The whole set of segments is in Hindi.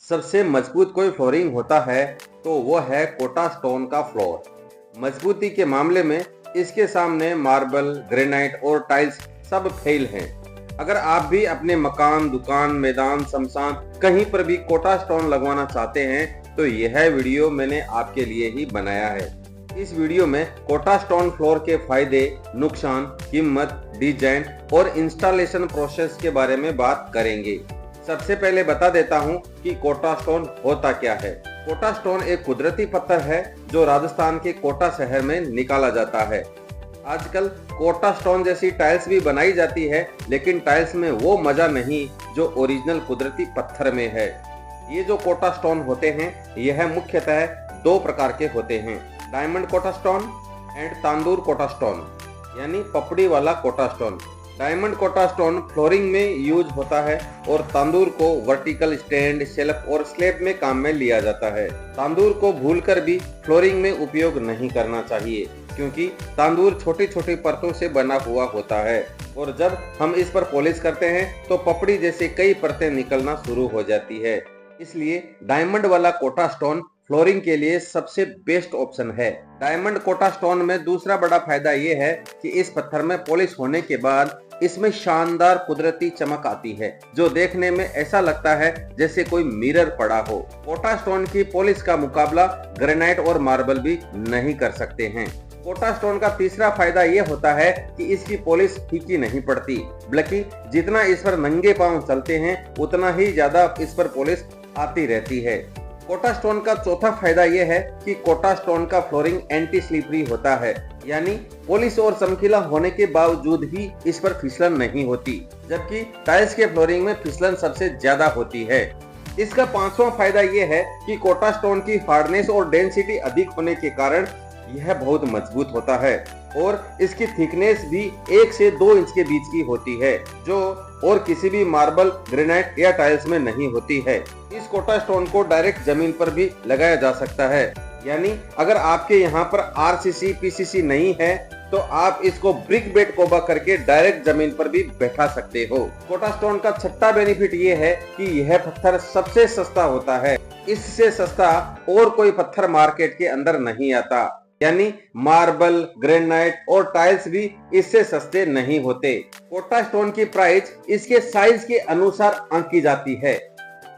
सबसे मजबूत कोई फ्लोरिंग होता है तो वो है कोटा स्टोन का फ्लोर। मजबूती के मामले में इसके सामने मार्बल, ग्रेनाइट और टाइल्स सब फेल हैं। अगर आप भी अपने मकान, दुकान, मैदान, शमशान कहीं पर भी कोटा स्टोन लगवाना चाहते हैं तो यह वीडियो मैंने आपके लिए ही बनाया है। इस वीडियो में कोटा स्टोन फ्लोर के फायदे, नुकसान, कीमत, डिजाइन और इंस्टॉलेशन प्रोसेस के बारे में बात करेंगे। सबसे पहले बता देता हूं कि कोटा स्टोन होता क्या है। कोटा स्टोन एक कुदरती पत्थर है जो राजस्थान के कोटा शहर में निकाला जाता है। आजकल कोटा स्टोन जैसी टाइल्स भी बनाई जाती है, लेकिन टाइल्स में वो मजा नहीं जो ओरिजिनल कुदरती पत्थर में है। ये जो कोटा स्टोन होते हैं यह मुख्यतः दो प्रकार के होते हैं, diamond Kota stone and Tandur Kota stone, यानी पपड़ी वाला Kota stone. Diamond Kota stone flooring में यूज होता है और तांदूर को वर्टिकल स्टैंड, शेल्फ और स्लैब में काम में लिया जाता है। तांदूर को भूलकर भी फ्लोरिंग में उपयोग नहीं करना चाहिए, क्योंकि तांदूर छोटी छोटी परतों से बना हुआ होता है और जब हम इस पर पॉलिश करते हैं तो पपड़ी जैसे कई परतें निकलना शुरू हो जाती है। इसलिए डायमंड वाला कोटा स्टोन फ्लोरिंग के लिए सबसे बेस्ट ऑप्शन है। डायमंड कोटा स्टोन में दूसरा बड़ा फायदा ये है कि इस पत्थर में पॉलिश होने के बाद इसमें शानदार कुदरती चमक आती है, जो देखने में ऐसा लगता है जैसे कोई मिरर पड़ा हो। कोटा स्टोन की पॉलिश का मुकाबला ग्रेनाइट और मार्बल भी नहीं कर सकते हैं। कोटा स्टोन का तीसरा फायदा ये होता है कि इसकी पॉलिश फीकी नहीं पड़ती, बल्कि जितना इस पर नंगे पांव चलते हैं उतना ही ज्यादा इस पर पॉलिश आती रहती है। कोटा स्टोन का चौथा फायदा यह है कि कोटा स्टोन का फ्लोरिंग एंटी स्लिपरी होता है, यानी पॉलिश और चमकीला होने के बावजूद भी इस पर फिसलन नहीं होती, जबकि टाइल्स के फ्लोरिंग में फिसलन सबसे ज्यादा होती है। इसका पांचवा फायदा यह है कि कोटा स्टोन की हार्डनेस और डेंसिटी अधिक होने के कारण यह बहुत मजबूत होता है और इसकी थिकनेस भी 1 से 2 इंच के बीच की होती है, जो और किसी भी मार्बल, ग्रेनाइट या टाइल्स में नहीं होती है। इस कोटा स्टोन को डायरेक्ट जमीन पर भी लगाया जा सकता है, यानी अगर आपके यहाँ पर आरसीसी, पीसीसी नहीं है तो आप इसको ब्रिक बेड कोबा करके डायरेक्ट जमीन पर भी बैठा सकते हो। कोटा स्टोन का छठा बेनिफिट ये है कि यह पत्थर सबसे सस्ता होता है। इससे सस्ता और कोई पत्थर मार्केट के अंदर नहीं आता, यानी मार्बल, ग्रेनाइट और टाइल्स भी इससे सस्ते नहीं होते। कोटा स्टोन की प्राइस इसके साइज के अनुसार आंकी जाती है।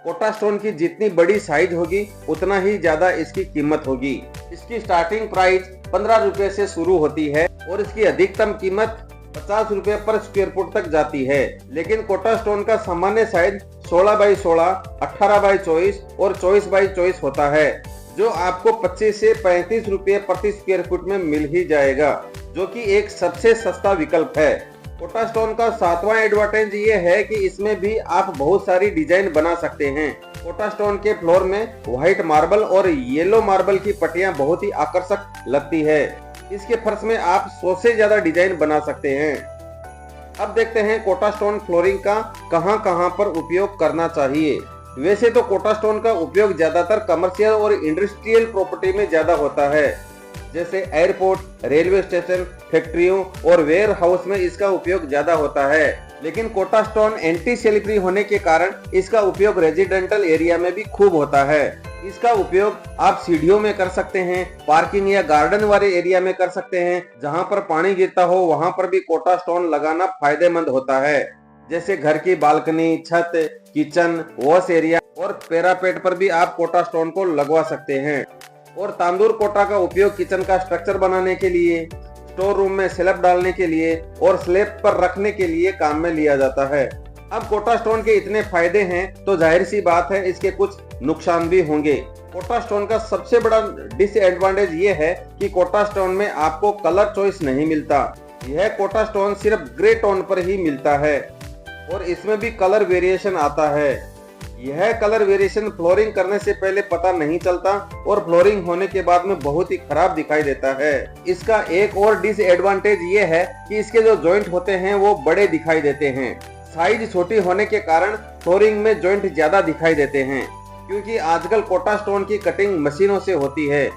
कोटा स्टोन की जितनी बड़ी साइज होगी उतना ही ज्यादा इसकी कीमत होगी। इसकी स्टार्टिंग प्राइस 15 रुपए से शुरू होती है और इसकी अधिकतम कीमत 50 रुपए पर स्क्वायर फुट तक जाती है। लेकिन कोटा स्टोन का सामान्य साइज 16 बाई 16, 18 बाई 24 और 24 बाई 24 होता है, जो आपको 25 से 35 रुपए प्रति स्क्वायर फुट में मिल ही जाएगा, जो कि एक सबसे सस्ता विकल्प है। कोटा स्टोन का सातवां एडवांटेज ये है कि इसमें भी आप बहुत सारी डिजाइन बना सकते हैं। कोटा स्टोन के फ्लोर में व्हाइट मार्बल और येलो मार्बल की पट्टियां बहुत ही आकर्षक लगती है। इसके फर्श में आप 100 से ज्यादा डिजाइन बना सकते हैं। अब देखते हैं कोटा स्टोन फ्लोरिंग का कहां पर उपयोग करना चाहिए। वैसे तो कोटा स्टोन का उपयोग ज्यादातर कमर्शियल और इंडस्ट्रियल प्रॉपर्टी में ज्यादा होता है, जैसे एयरपोर्ट, रेलवे स्टेशन, फैक्ट्रियों और वेयर हाउस में इसका उपयोग ज्यादा होता है। लेकिन कोटा स्टोन एंटी स्लिपरी होने के कारण इसका उपयोग रेजिडेंटल एरिया में भी खूब होता है। इसका उपयोग आप सीढ़ियों में कर सकते हैं, पार्किंग या गार्डन वाले एरिया में कर सकते हैं। जहां पर पानी गिरता हो वहां पर भी कोटा स्टोन लगाना फायदेमंद होता है, जैसे घर की बालकनी, छत, किचन, वॉश एरिया और पैरापेट पर भी आप कोटा स्टोन को लगवा सकते हैं। और तांदूर कोटा का उपयोग किचन का स्ट्रक्चर बनाने के लिए, स्टोर रूम में स्लैब डालने के लिए और स्लैब पर रखने के लिए काम में लिया जाता है। अब कोटा स्टोन के इतने फायदे हैं तो जाहिर सी बात है इसके कुछ नुकसान भी होंगे। कोटा स्टोन का सबसे बड़ा डिसएडवांटेज ये है कि कोटा स्टोन में आपको कलर चॉइस नहीं मिलता। यह कोटा स्टोन सिर्फ ग्रे टोन पर ही मिलता है और इसमें भी कलर वेरिएशन आता है। यह कलर वेरिएशन फ्लोरिंग करने से पहले पता नहीं चलता और फ्लोरिंग होने के बाद में बहुत ही खराब दिखाई देता है। इसका एक और डिसएडवांटेज ये है कि इसके जो जॉइंट होते हैं वो बड़े दिखाई देते हैं। साइज छोटी होने के कारण फ्लोरिंग में जॉइंट ज्यादा दिखाई देते हैं, क्योंकि आजकल कोटा स्टोन की कटिंग मशीनों से होती है।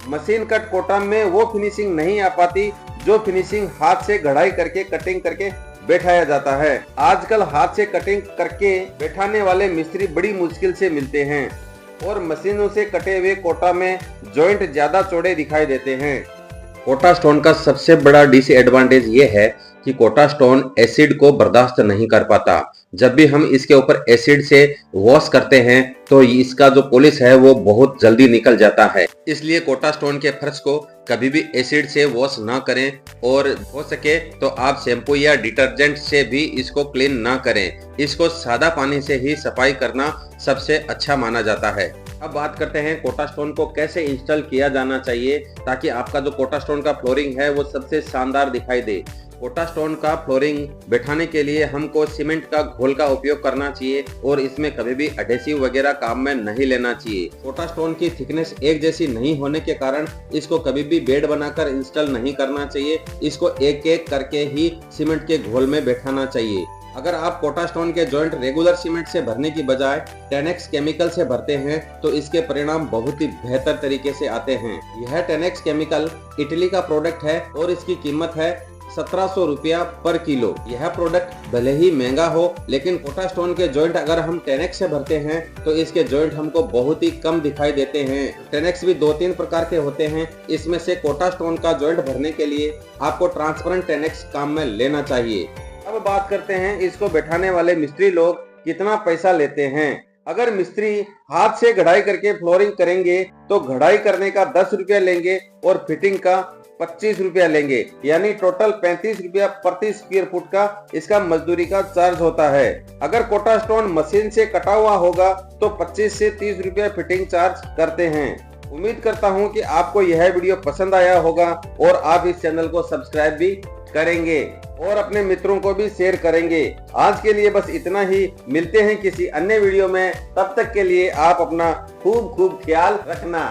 मशीन कट कोटा में वो फिनिशिंग नहीं आ पाती जो फिनिशिंग हाथ से गढ़ाई करके, कटिंग करके बैठाया जाता है। आजकल हाथ से कटिंग करके बैठाने वाले मिस्त्री बड़ी मुश्किल से मिलते हैं और मशीनों से कटे हुए कोटा में जॉइंट ज्यादा चौड़े दिखाई देते हैं। कोटा स्टोन का सबसे बड़ा डिसएडवांटेज ये है कि कोटा स्टोन एसिड को बर्दाश्त नहीं कर पाता। जब भी हम इसके ऊपर एसिड से वॉश करते हैं तो इसका जो पॉलिश है वो बहुत जल्दी निकल जाता है। इसलिए कोटा स्टोन के फर्श को कभी भी एसिड से वॉश ना करें और हो सके तो आप शैम्पू या डिटर्जेंट से भी इसको क्लीन ना करें। इसको सादा पानी से ही सफाई करना सबसे अच्छा माना जाता है। अब बात करते हैं कोटा स्टोन को कैसे इंस्टॉल किया जाना चाहिए ताकि आपका जो कोटा स्टोन का फ्लोरिंग है वो सबसे शानदार दिखाई दे। कोटा स्टोन का फ्लोरिंग बैठाने के लिए हमको सीमेंट का घोल का उपयोग करना चाहिए और इसमें कभी भी एडेसिव वगैरह काम में नहीं लेना चाहिए। कोटा स्टोन की थिकनेस एक जैसी नहीं होने के कारण इसको कभी भी बेड बनाकर इंस्टॉल नहीं करना चाहिए। इसको एक एक करके ही सीमेंट के घोल में बैठाना चाहिए। अगर आप कोटा स्टोन के जॉइंट रेगुलर सीमेंट से भरने की बजाय 10X केमिकल से भरते हैं तो इसके परिणाम बहुत ही बेहतर तरीके से आते हैं। यह 10X केमिकल इटली का प्रोडक्ट है और इसकी कीमत है 1700 रुपया पर किलो। यह प्रोडक्ट भले ही महंगा हो लेकिन कोटा स्टोन के जॉइंट अगर हम 10X से भरते हैं तो इसके जॉइंट हमको बहुत ही कम दिखाई देते हैं। 10X भी 2-3 प्रकार के होते हैं। इसमें से कोटा स्टोन का जॉइंट भरने के लिए आपको ट्रांसपेरेंट 10X काम में लेना चाहिए। अब बात करते हैं इसको बैठाने वाले मिस्त्री लोग कितना पैसा लेते हैं। अगर मिस्त्री हाथ से घड़ाई करके फ्लोरिंग करेंगे तो घड़ाई करने का 10 रुपया लेंगे और फिटिंग का 25 रुपया लेंगे, यानी टोटल 35 रुपया प्रति स्क्वायर फुट का इसका मजदूरी का चार्ज होता है। अगर कोटा स्टोन मशीन से कटा हुआ होगा तो 25 से 30 रुपया फिटिंग चार्ज करते हैं। उम्मीद करता हूं कि आपको यह वीडियो पसंद आया होगा और आप इस चैनल को सब्सक्राइब भी करेंगे और अपने मित्रों को भी शेयर करेंगे। आज के लिए बस इतना ही। मिलते हैं किसी अन्य वीडियो में। तब तक के लिए आप अपना खूब ख्याल रखना।